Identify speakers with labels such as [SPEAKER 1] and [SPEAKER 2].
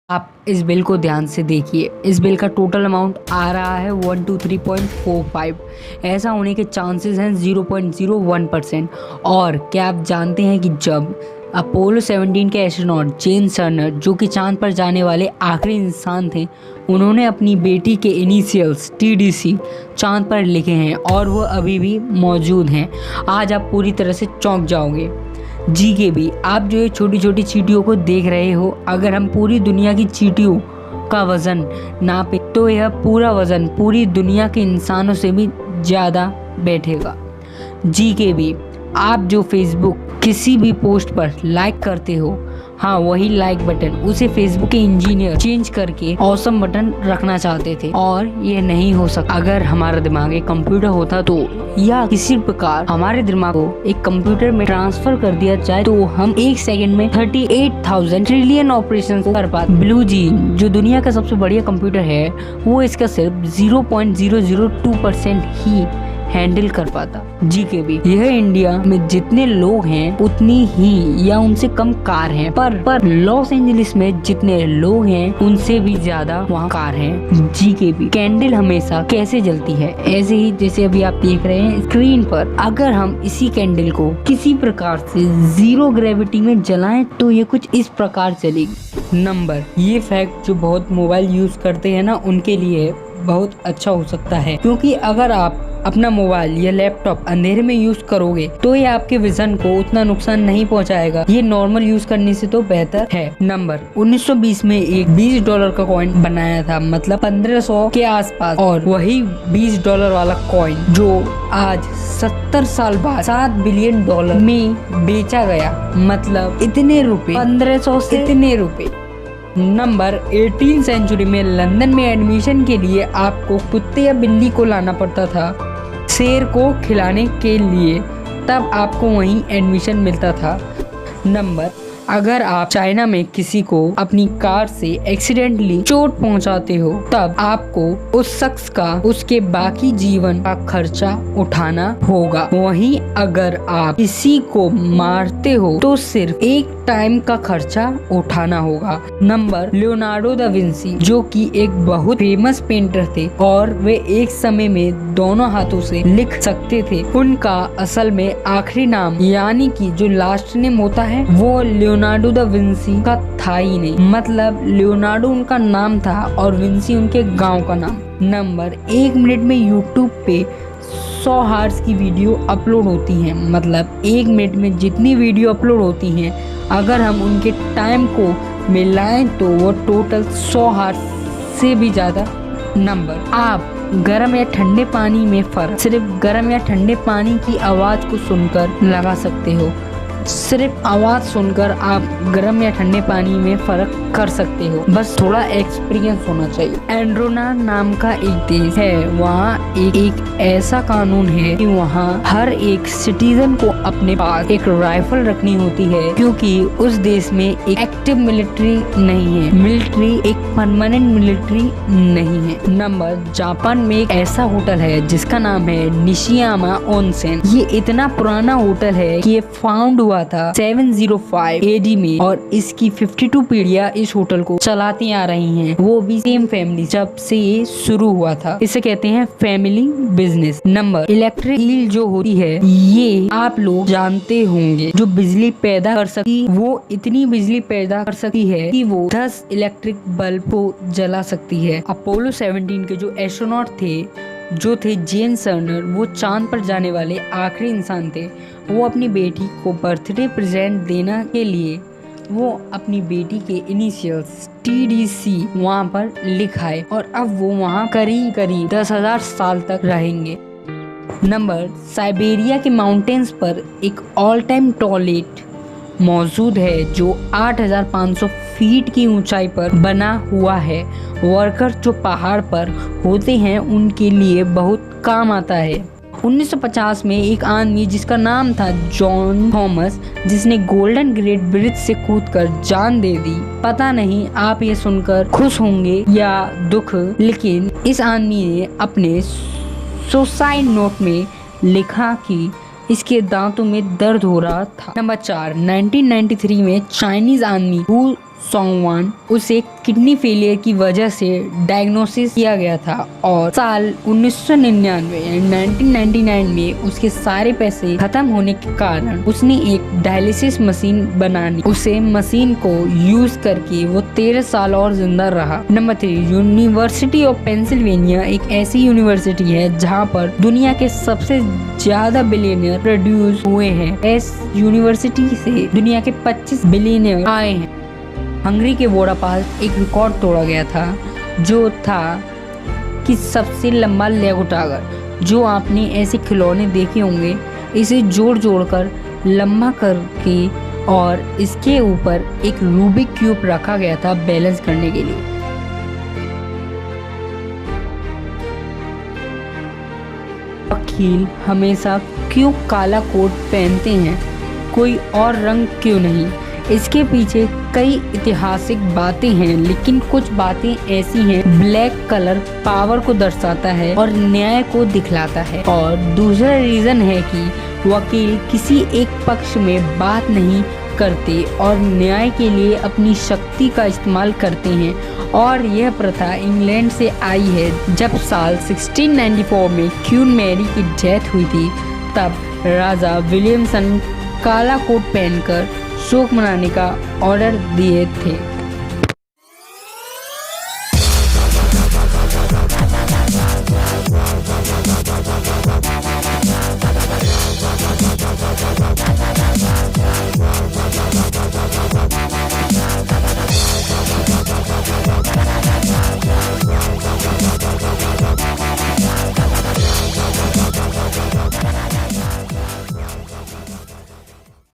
[SPEAKER 1] आप इस बिल को ध्यान से देखिए। इस बिल का टोटल अमाउंट आ रहा है 123.45। ऐसा होने के चांसेस हैं 0.01%। और क्या आप जानते हैं कि जब अपोलो 17 के एस्ट्रोनॉट जेन सर्नर, जो कि चांद पर जाने वाले आखिरी इंसान थे, उन्होंने अपनी बेटी के इनिशियल्स TDC चांद पर लिखे हैं और वो अभी भी मौजूद हैं। आज आप पूरी तरह से चौंक जाओगे। GK, आप जो ये छोटी छोटी चींटियों को देख रहे हो, अगर हम पूरी दुनिया की चींटियों का वज़न नापे तो यह पूरा वज़न पूरी दुनिया के इंसानों से भी ज़्यादा बैठेगा। GK, आप जो फेसबुक किसी भी पोस्ट पर लाइक करते हो, हाँ वही लाइक बटन, उसे फेसबुक के इंजीनियर चेंज करके ऑसम बटन रखना चाहते थे और ये नहीं हो सकता। अगर हमारा दिमाग एक कंप्यूटर होता तो, या किसी प्रकार हमारे दिमाग को एक कंप्यूटर में ट्रांसफर कर दिया जाए तो हम एक सेकंड में 38,000 ट्रिलियन ऑपरेशन कर पाते। ब्लू जीन, जो दुनिया का सबसे बढ़िया कंप्यूटर है, वो इसका सिर्फ 0.002% ही हैंडल कर पाता। GK, यह इंडिया में जितने लोग हैं उतनी ही या उनसे कम कार हैं, पर लॉस एंजलिस में जितने लोग हैं उनसे भी ज्यादा वहाँ कार हैं। GK, कैंडल हमेशा कैसे जलती है? ऐसे ही जैसे अभी आप देख रहे हैं स्क्रीन पर। अगर हम इसी कैंडल को किसी प्रकार से जीरो ग्रेविटी में जलाएं तो ये कुछ इस प्रकार चलेगी। नंबर, ये फैक्ट जो बहुत मोबाइल यूज करते हैं ना, उनके लिए बहुत अच्छा हो सकता है, क्योंकि अगर आप अपना मोबाइल या लैपटॉप अंधेरे में यूज करोगे तो ये आपके विजन को उतना नुकसान नहीं पहुंचाएगा। ये नॉर्मल यूज करने से तो बेहतर है। नंबर, 1920 में एक $20 का कॉइन बनाया था, मतलब 1500 के आसपास, और वही $20 वाला कॉइन जो आज 70 साल बाद $7 बिलियन में बेचा गया, मतलब इतने रुपए, 1500 से इतने रुपए। नंबर, 18 सेंचुरी में लंदन में एडमिशन के लिए आपको कुत्ते या बिल्ली को लाना पड़ता था शेर को खिलाने के लिए, तब आपको वहीं एडमिशन मिलता था। नंबर, अगर आप चाइना में किसी को अपनी कार से एक्सीडेंटली चोट पहुंचाते हो, तब आपको उस शख्स का उसके बाकी जीवन का खर्चा उठाना होगा। वहीं अगर आप किसी को मारते हो तो सिर्फ एक टाइम का खर्चा उठाना होगा। नंबर, लियोनार्डो दा विंसी, जो कि एक बहुत फेमस पेंटर थे और वे एक समय में दोनों हाथों से लिख सकते थे। उनका असल में आखिरी नाम, यानी कि जो लास्ट नेम होता है, वो लियोनार्डो दा विंसी का था ही नहीं, मतलब लियोनार्डो उनका नाम था और विंसी उनके गांव का नाम। नंबर, 1 मिनट में यूट्यूब पे 100 हार्स की वीडियो अपलोड होती हैं, मतलब 1 मिनट में जितनी वीडियो अपलोड होती हैं, अगर हम उनके टाइम को मिलाएं तो वो टोटल 100 हार्स से भी ज्यादा। नंबर, आप गर्म या ठंडे पानी में फर्क सिर्फ गर्म या ठंडे पानी की आवाज को सुनकर लगा सकते हो। सिर्फ आवाज सुनकर आप गर्म या ठंडे पानी में फर्क कर सकते हो, बस थोड़ा एक्सपीरियंस होना चाहिए। एंड्रोना नाम का एक देश है, वहाँ एक ऐसा कानून है कि वहाँ हर एक सिटीजन को अपने पास एक राइफल रखनी होती है, क्योंकि उस देश में एक एक्टिव मिलिट्री नहीं है, मिलिट्री एक परमानेंट मिलिट्री नहीं है। नंबर, जापान में एक ऐसा होटल है जिसका नाम है निशियामा ओनसेन। ये इतना पुराना होटल है कि ये फाउंड हुआ था 705 AD में, और इसकी 52 पीढ़ियां इस होटल को चलाती आ रही हैं, वो भी सेम फैमिली जब से ये शुरू हुआ था। इसे कहते हैं family business. Number, electric eel जो होती है, ये आप लोग जानते होंगे, जो बिजली पैदा कर सकती, वो इतनी बिजली पैदा कर सकती है कि वो 10 इलेक्ट्रिक बल्ब को जला सकती है। अपोलो 17 के जो एस्ट्रोनॉट थे, जो थे जेन सर्नर, वो चांद पर जाने वाले आखिरी इंसान थे। वो अपनी बेटी को बर्थडे प्रेजेंट देने के लिए वो अपनी बेटी के इनिशियल्स TDC वहाँ पर लिखाए, और अब वो वहाँ करीब 10,000 साल तक रहेंगे। नंबर, साइबेरिया के माउंटेन्स पर एक ऑल टाइम टॉयलेट मौजूद है जो 8,500 फीट की ऊंचाई पर बना हुआ है। वर्कर जो पहाड़ पर होते हैं उनके लिए बहुत काम आता है। 1950 में एक आदमी जिसका नाम था जॉन थॉमस, जिसने गोल्डन गेट ब्रिज से कूदकर जान दे दी। पता नहीं आप ये सुनकर खुश होंगे या दुख, लेकिन इस आदमी ने अपने सुसाइड नोट में लिखा कि इसके दांतों में दर्द हो रहा था। नंबर 4, 1993 में चाइनीज आदमी हु सोंगवान उसे किडनी फेलियर की वजह से डायग्नोसिस किया गया था और साल 1999 में उसके सारे पैसे खत्म होने के कारण उसने एक डायलिसिस मशीन बनानी। उसे मशीन को यूज करके वो 13 साल और जिंदा रहा। नंबर 3, यूनिवर्सिटी ऑफ पेंसिल्वेनिया एक ऐसी यूनिवर्सिटी है जहाँ पर दुनिया के सबसे ज्यादा बिलियनियर प्रोड्यूस हुए हैं। इस यूनिवर्सिटी से दुनिया के 25 बिलियनियर आए हैं। हंगरी के बुडापेस्ट एक रिकॉर्ड तोड़ा गया था जो था कि सबसे लंबा लेगो टावर। जो आपने ऐसे खिलौने देखे होंगे, इसे जोड़ कर लंबा करके और इसके ऊपर एक रूबिक क्यूब रखा गया था बैलेंस करने के लिए। वकील हमेशा क्यों काला कोट पहनते हैं, कोई और रंग क्यों नहीं? इसके पीछे कई ऐतिहासिक बातें हैं, लेकिन कुछ बातें ऐसी हैं। ब्लैक कलर पावर को दर्शाता है और न्याय को दिखलाता है। और दूसरा रीजन है कि वकील किसी एक पक्ष में बात नहीं करते और न्याय के लिए अपनी शक्ति का इस्तेमाल करते हैं। और यह प्रथा इंग्लैंड से आई है। जब साल 1694 में क्वीन मैरी की डेथ हुई थी, तब राजा विलियमसन काला कोट पहनकर शोक मनाने का ऑर्डर दिए थे।